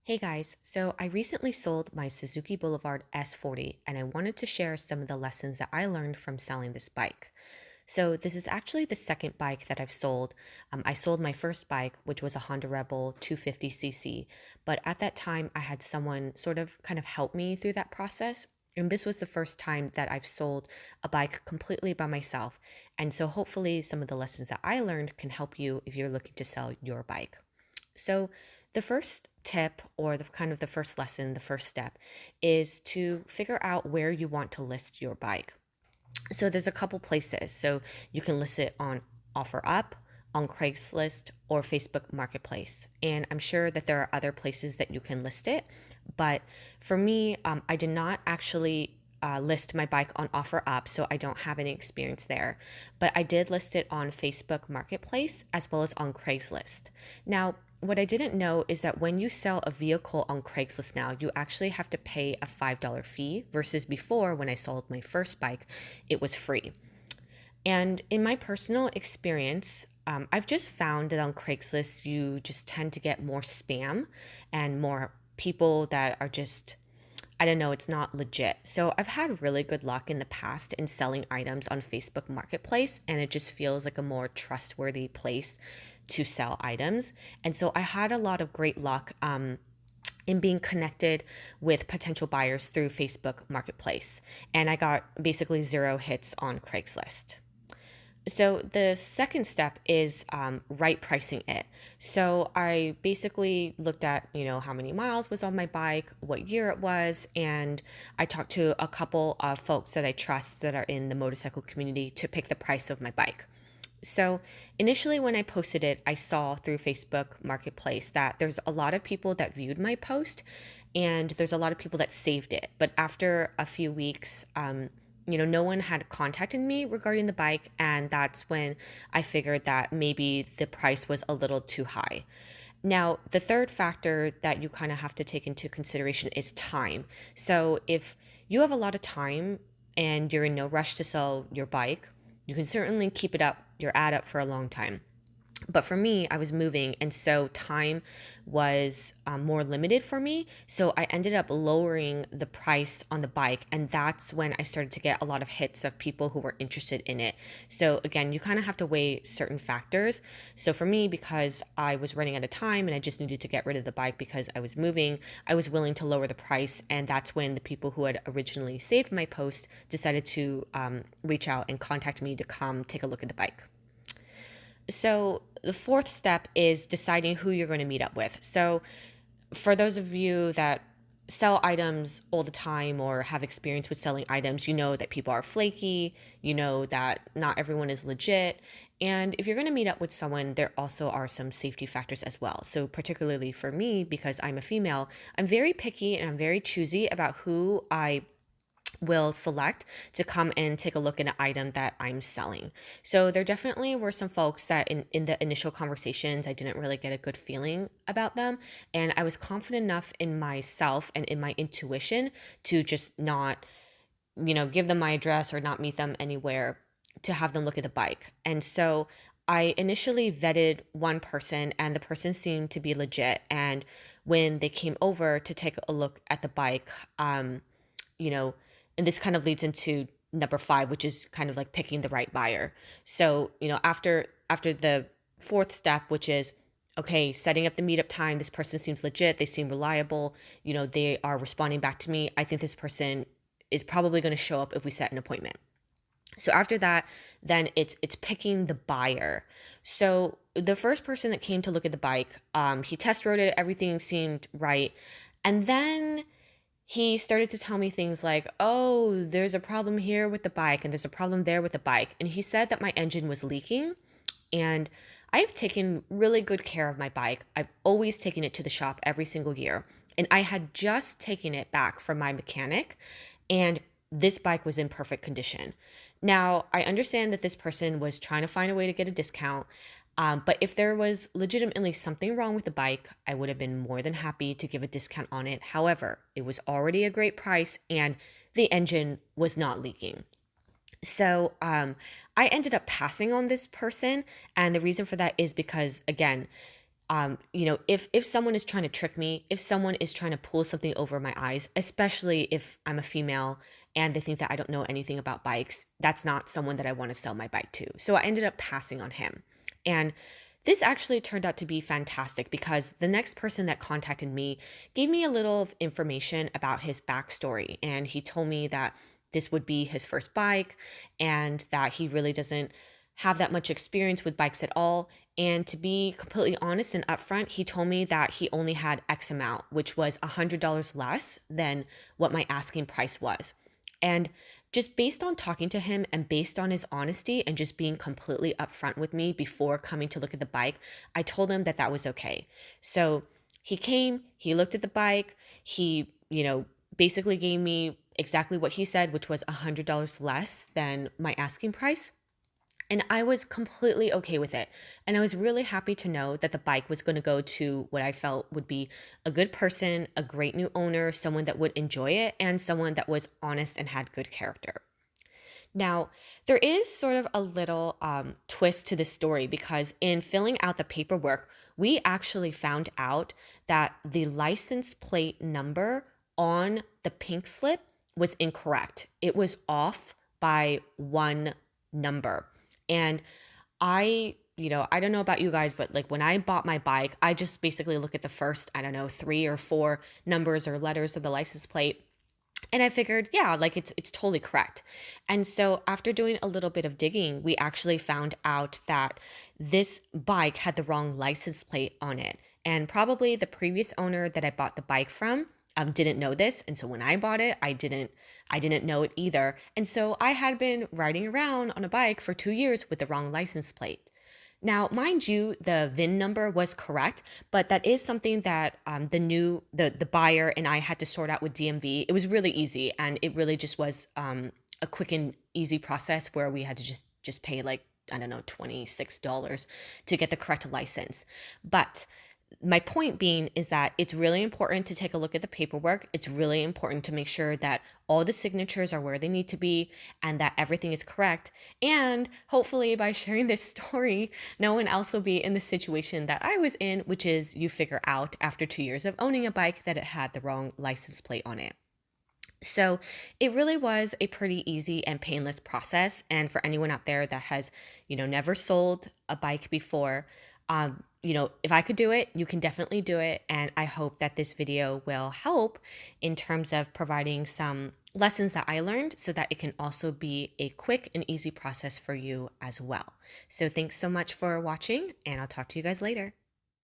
Hey guys, so I recently sold my Suzuki Boulevard S40 and I wanted to share some of the lessons that I learned from selling this bike. So, this is actually the second bike that I've sold. I sold my first bike, which was a Honda Rebel 250cc, but at that time I had someone sort of kind of help me through that process. And this was the first time that I've sold a bike completely by myself. And so, hopefully, some of the lessons that I learned can help you if you're looking to sell your bike. So, the first tip or the kind of the first lesson, the first step is to figure out where you want to list your bike. So, there's a couple places. So, you can list it on OfferUp, on Craigslist, or Facebook Marketplace. And I'm sure that there are other places that you can list it. But for me, I did not actually list my bike on OfferUp, so I don't have any experience there. But I did list it on Facebook Marketplace as well as on Craigslist. Now, what I didn't know is that when you sell a vehicle on Craigslist now, you actually have to pay a $5 fee versus before when I sold my first bike, it was free. And in my personal experience, I've just found that on Craigslist, you just tend to get more spam and more people that are just, I don't know, it's not legit. So I've had really good luck in the past in selling items on Facebook Marketplace, and it just feels like a more trustworthy place to sell items. And so I had a lot of great luck in being connected with potential buyers through Facebook Marketplace. And I got basically zero hits on Craigslist. So the second step is right pricing it. So I basically looked at, how many miles was on my bike, what year it was, and I talked to a couple of folks that I trust that are in the motorcycle community to pick the price of my bike. So initially, when I posted it, I saw through Facebook Marketplace that there's a lot of people that viewed my post and there's a lot of people that saved it. But after a few weeks, no one had contacted me regarding the bike. And that's when I figured that maybe the price was a little too high. Now, the third factor that you kind of have to take into consideration is time. So if you have a lot of time and you're in no rush to sell your bike, you can certainly keep it up, your ad up for a long time. But for me, I was moving, and so time was more limited for me. So I ended up lowering the price on the bike, and that's when I started to get a lot of hits of people who were interested in it. So again, you kind of have to weigh certain factors. So for me, because I was running out of time and I just needed to get rid of the bike because I was moving, I was willing to lower the price, and that's when the people who had originally saved my post decided to reach out and contact me to come take a look at the bike. So the fourth step is deciding who you're going to meet up with. So for those of you that sell items all the time or have experience with selling items, you know that people are flaky, you know that not everyone is legit. And if you're going to meet up with someone, there also are some safety factors as well. So, particularly for me, because I'm a female, I'm very picky and I'm very choosy about who I will select to come and take a look at an item that I'm selling. So there definitely were some folks that in the initial conversations, I didn't really get a good feeling about them. And I was confident enough in myself and in my intuition to just not, give them my address or not meet them anywhere to have them look at the bike. And so I initially vetted one person and the person seemed to be legit. And when they came over to take a look at the bike, you know, and this kind of leads into number five, which is kind of like picking the right buyer. So, after the fourth step, which is okay, setting up the meetup time, this person seems legit, they seem reliable, they are responding back to me. I think this person is probably going to show up if we set an appointment. So after that, then it's picking the buyer. So the first person that came to look at the bike, he test rode it, everything seemed right. And then he started to tell me things like, oh, there's a problem here with the bike and there's a problem there with the bike. And he said that my engine was leaking. And I've taken really good care of my bike. I've always taken it to the shop every single year. And I had just taken it back from my mechanic, and this bike was in perfect condition. Now, I understand that this person was trying to find a way to get a discount. But if there was legitimately something wrong with the bike, I would have been more than happy to give a discount on it. However, it was already a great price and the engine was not leaking. So I ended up passing on this person. And the reason for that is because, again, If someone is trying to trick me, if someone is trying to pull something over my eyes, especially if I'm a female and they think that I don't know anything about bikes, that's not someone that I want to sell my bike to. So I ended up passing on him. And this actually turned out to be fantastic because the next person that contacted me gave me a little information about his backstory. And he told me that this would be his first bike and that he really doesn't have that much experience with bikes at all. And to be completely honest and upfront, he told me that he only had X amount, which was $100 less than what my asking price was. And just based on talking to him and based on his honesty and just being completely upfront with me before coming to look at the bike, I told him that that was okay. So he came, he looked at the bike, he, basically gave me exactly what he said, which was $100 less than my asking price. And I was completely okay with it. And I was really happy to know that the bike was going to go to what I felt would be a good person, a great new owner, someone that would enjoy it, and someone that was honest and had good character. Now, there is sort of a little twist to this story because in filling out the paperwork, we actually found out that the license plate number on the pink slip was incorrect. It was off by one number. And I don't know about you guys, but like when I bought my bike, I just basically look at the first, 3 or 4 numbers or letters of the license plate. And I figured, yeah, like it's totally correct. And so after doing a little bit of digging, we actually found out that this bike had the wrong license plate on it. And probably the previous owner that I bought the bike from didn't know this. And so when I bought it, I didn't know it either. And so I had been riding around on a bike for 2 years with the wrong license plate. Now, mind you, the VIN number was correct, but that is something that the buyer and I had to sort out with DMV. It was really easy, and it really just was a quick and easy process where we had to just pay like $26 to get the correct license. But my point being is that it's really important to take a look at the paperwork. It's really important to make sure that all the signatures are where they need to be and that everything is correct. And hopefully by sharing this story, no one else will be in the situation that I was in, which is you figure out after 2 years of owning a bike that it had the wrong license plate on it. So it really was a pretty easy and painless process. And for anyone out there that has, never sold a bike before, if I could do it, you can definitely do it. And I hope that this video will help in terms of providing some lessons that I learned so that it can also be a quick and easy process for you as well. So thanks so much for watching, and I'll talk to you guys later.